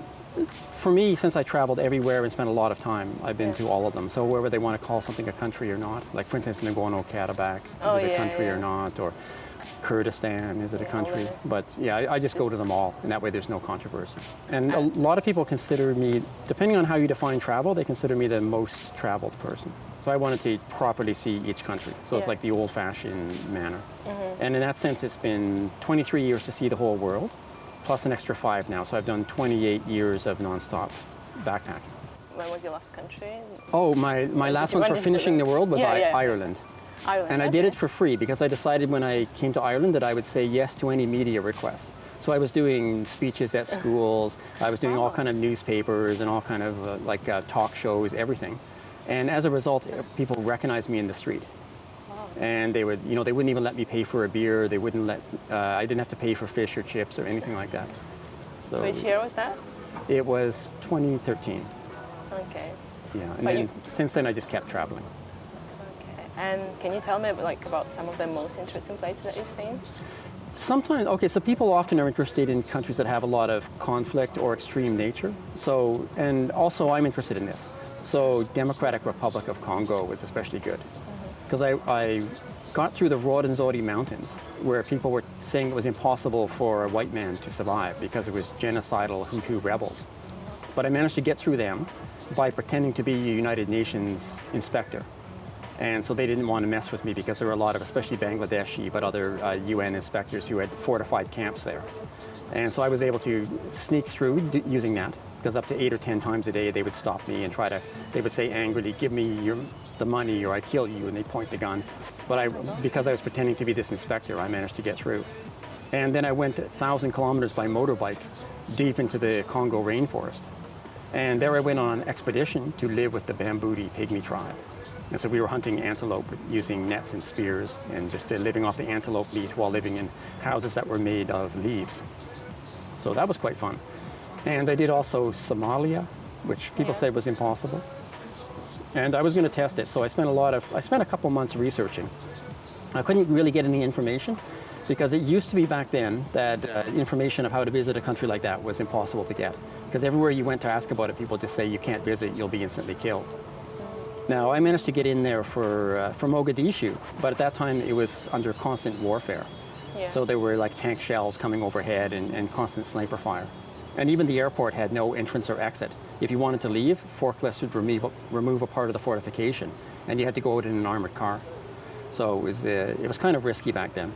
[SPEAKER 10] for me, since I traveled everywhere and spent a lot of time, I've been to all of them. So wherever they want to call something a country or not, like for instance, Nagorno-Karabakh, is it a country or not? Or Kurdistan, is it a country?
[SPEAKER 5] Oleh.
[SPEAKER 10] But yeah, I just go to them all, and that way there's no controversy. And a lot of people consider me, depending on how you define travel, they consider me the most traveled person. So I wanted to properly see each country. So it's like the old-fashioned manner. And in that sense, it's been 23 years to see the whole world, plus an extra 5 now. So I've done 28 years of nonstop backpacking.
[SPEAKER 5] When was your last country?
[SPEAKER 10] Oh, my last one for finishing the world was Ireland. And I did it for free because I decided when I came to Ireland that I would say yes to any media requests. So I was doing speeches at schools, I was doing all kind of newspapers and all kind of talk shows, everything. And as a result, people recognized me in the street. And they would, they wouldn't even let me pay for a beer. They wouldn't let, I didn't have to pay for fish or chips or anything like that. So
[SPEAKER 5] which year was that?
[SPEAKER 10] It was 2013.
[SPEAKER 5] Okay.
[SPEAKER 10] Yeah, and then since then I just kept traveling.
[SPEAKER 5] And can you tell me about some of the most interesting places that you've seen?
[SPEAKER 10] Sometimes, so people often are interested in countries that have a lot of conflict or extreme nature. So, and also I'm interested in this. So Democratic Republic of Congo was especially good. Because I got through the Rwenzori Mountains, where people were saying it was impossible for a white man to survive because it was genocidal Hutu rebels. But I managed to get through them by pretending to be a United Nations inspector. And so they didn't want to mess with me because there were a lot of, especially Bangladeshi, but other UN inspectors who had fortified camps there. And so I was able to sneak through using that, because up to 8 or 10 times a day they would stop me and they would say angrily, give me the money or I kill you, and they point the gun. But because I was pretending to be this inspector, I managed to get through. And then I went 1,000 kilometers by motorbike deep into the Congo rainforest. And there I went on an expedition to live with the Bambudi pygmy tribe. And so we were hunting antelope using nets and spears and just living off the antelope meat while living in houses that were made of leaves. So that was quite fun. And I did also Somalia, which people said was impossible. And I was going to test it, so I spent a couple months researching. I couldn't really get any information because it used to be back then that information of how to visit a country like that was impossible to get. Because everywhere you went to ask about it, people just say you can't visit, you'll be instantly killed. Now, I managed to get in there for Mogadishu, but at that time it was under constant warfare.
[SPEAKER 5] Yeah.
[SPEAKER 10] So there were like tank shells coming overhead and constant sniper fire. And even the airport had no entrance or exit. If you wanted to leave, forklifts would remove a part of the fortification, and you had to go out in an armored car. So it was kind of risky back then.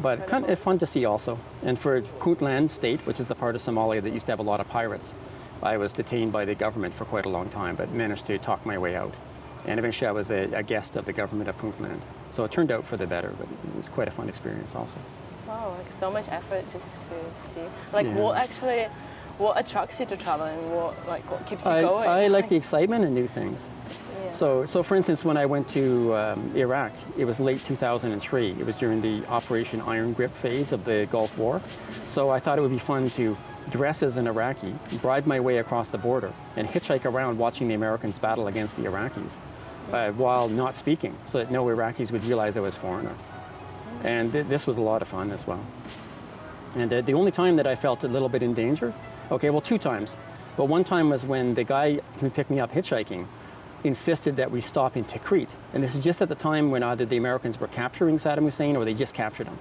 [SPEAKER 10] But kind of fun to see also. And for Puntland state, which is the part of Somalia that used to have a lot of pirates, I was detained by the government for quite a long time, but managed to talk my way out. And eventually I was a guest of the government of Puntland. So it turned out for the better, but it was quite a fun experience also.
[SPEAKER 5] Wow, like so much effort just to see. Like what attracts you to travel and what keeps you going?
[SPEAKER 10] I like the excitement and new things.
[SPEAKER 5] Yeah.
[SPEAKER 10] So for instance, when I went to Iraq, it was late 2003. It was during the Operation Iron Grip phase of the Gulf War. So I thought it would be fun to dress as an Iraqi, bribe my way across the border, and hitchhike around watching the Americans battle against the Iraqis while not speaking, so that no Iraqis would realize I was a foreigner. And this was a lot of fun as well. And the only time that I felt a little bit in danger, two times. But one time was when the guy who picked me up hitchhiking insisted that we stop in Tikrit. And this is just at the time when either the Americans were capturing Saddam Hussein or they just captured him.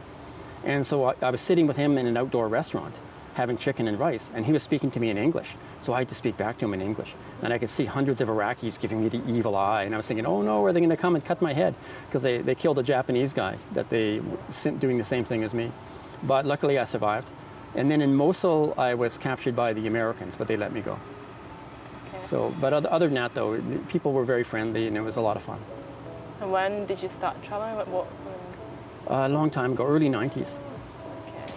[SPEAKER 10] And so I was sitting with him in an outdoor restaurant having chicken and rice, and he was speaking to me in English. So I had to speak back to him in English. And I could see hundreds of Iraqis giving me the evil eye. And I was thinking, oh no, are they going to come and cut my head? Because they killed a Japanese guy that they doing the same thing as me. But luckily I survived. And then in Mosul, I was captured by the Americans, but they let me go.
[SPEAKER 5] Okay.
[SPEAKER 10] So, but other than that though, people were very friendly and it was a lot of fun.
[SPEAKER 5] And when did you start traveling?
[SPEAKER 10] A long time ago, early 90s.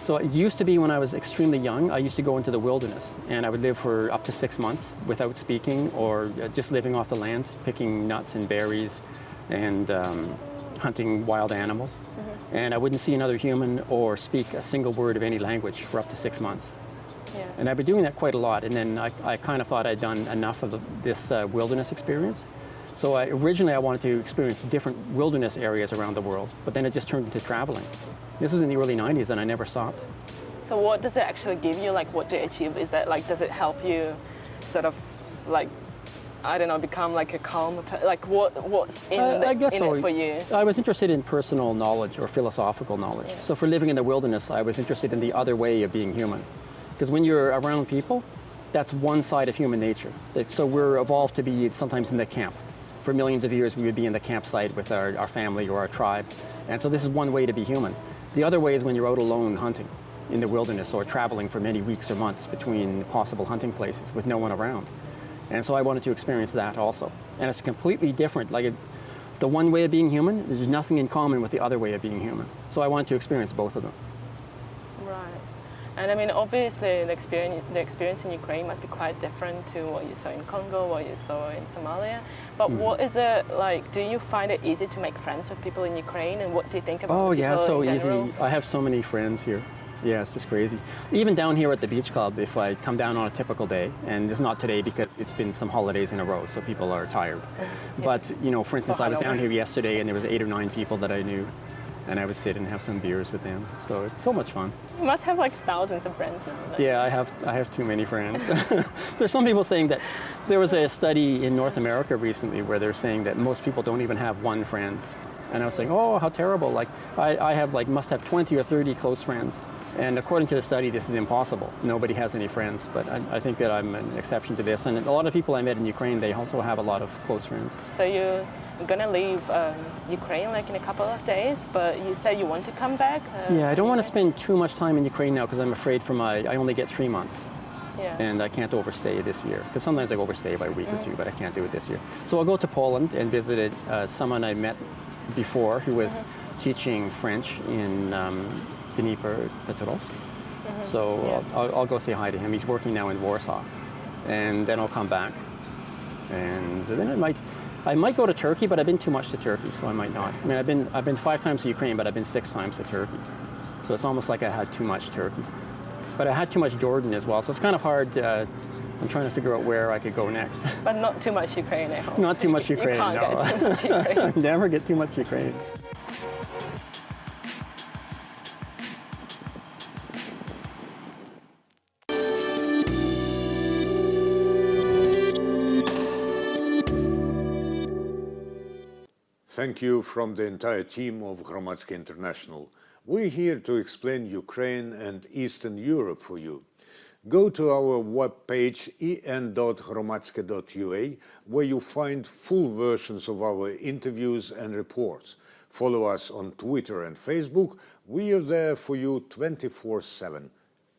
[SPEAKER 10] So it used to be when I was extremely young, I used to go into the wilderness and I would live for up to 6 months without speaking or just living off the land, picking nuts and berries and hunting wild animals. Mm-hmm. And I wouldn't see another human or speak a single word of any language for up to 6 months.
[SPEAKER 5] Yeah.
[SPEAKER 10] And I've been doing that quite a lot. And then I kind of thought I'd done enough of this wilderness experience. So originally I wanted to experience different wilderness areas around the world, but then it just turned into traveling. This was in the early 90s and I never stopped.
[SPEAKER 5] So what does it actually give you? Like what do you achieve? Is that like, does it help you sort of like, I don't know, become like a calm, like what's in it for you?
[SPEAKER 10] I was interested in personal knowledge or philosophical knowledge. Yeah. So for living in the wilderness, I was interested in the other way of being human. Because when you're around people, that's one side of human nature. So we're evolved to be sometimes in the camp. For millions of years, we would be in the campsite with our family or our tribe. And so this is one way to be human. The other way is when you're out alone hunting in the wilderness or traveling for many weeks or months between possible hunting places with no one around. And so I wanted to experience that also. And it's completely different. Like the one way of being human, there's nothing in common with the other way of being human. So I wanted to experience both of them.
[SPEAKER 5] Right. And I mean, obviously the experience in Ukraine must be quite different to what you saw in Congo, what you saw in Somalia. But what is it like? Do you find it easy to make friends with people in Ukraine? And what do you think about
[SPEAKER 10] people
[SPEAKER 5] in
[SPEAKER 10] so
[SPEAKER 5] general?
[SPEAKER 10] Easy. I have so many friends here. Yeah, it's just crazy. Even down here at the beach club, if I come down on a typical day, and it's not today because it's been some holidays in a row, so people are tired. Yeah. But, you know, for instance, I was down here yesterday and there was 8 or 9 people that I knew, and I would sit and have some beers with them. So it's so much fun.
[SPEAKER 5] You must have like thousands of friends now. Like.
[SPEAKER 10] Yeah, I have too many friends. There's some people saying that there was a study in North America recently where they're saying that most people don't even have one friend. And I was saying, oh, how terrible. Like I have must have 20 or 30 close friends. And according to the study, this is impossible. Nobody has any friends, but I think that I'm an exception to this. And a lot of people I met in Ukraine, they also have a lot of close friends.
[SPEAKER 5] So you're gonna leave Ukraine like in a couple of days, but you said you want to come back?
[SPEAKER 10] Yeah, I don't want to spend too much time in Ukraine now because I'm afraid I only get 3 months.
[SPEAKER 5] Yeah.
[SPEAKER 10] And I can't overstay this year. Because sometimes I overstay by a week or two, but I can't do it this year. So I'll go to Poland and visit someone I met before who was teaching French in Dnipropetrovsk. So I'll go say hi to him. He's working now in Warsaw. And then I'll come back. And then I might go to Turkey, but I've been too much to Turkey, so I might not. I mean, I've been 5 times to Ukraine, but I've been 6 times to Turkey. So it's almost like I had too much Turkey. But I had too much Jordan as well, so it's kind of hard. I'm trying to figure out where I could go next.
[SPEAKER 5] But not too much Ukraine, I hope.
[SPEAKER 10] Not too much Ukraine,
[SPEAKER 5] you can't
[SPEAKER 10] no.
[SPEAKER 5] get too much Ukraine.
[SPEAKER 10] Never get too much Ukraine.
[SPEAKER 1] Thank you from the entire team of Hromadske International. We're here to explain Ukraine and Eastern Europe for you. Go to our webpage en.hromadske.ua, where you find full versions of our interviews and reports. Follow us on Twitter and Facebook. We are there for you 24/7.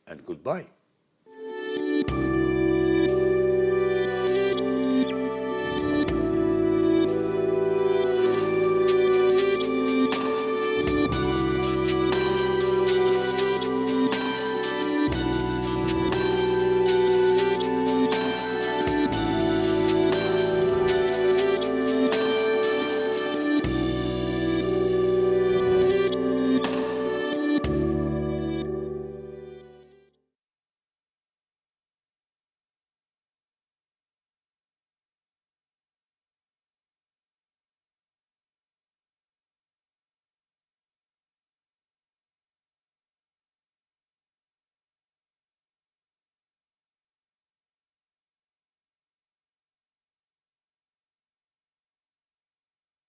[SPEAKER 1] And goodbye.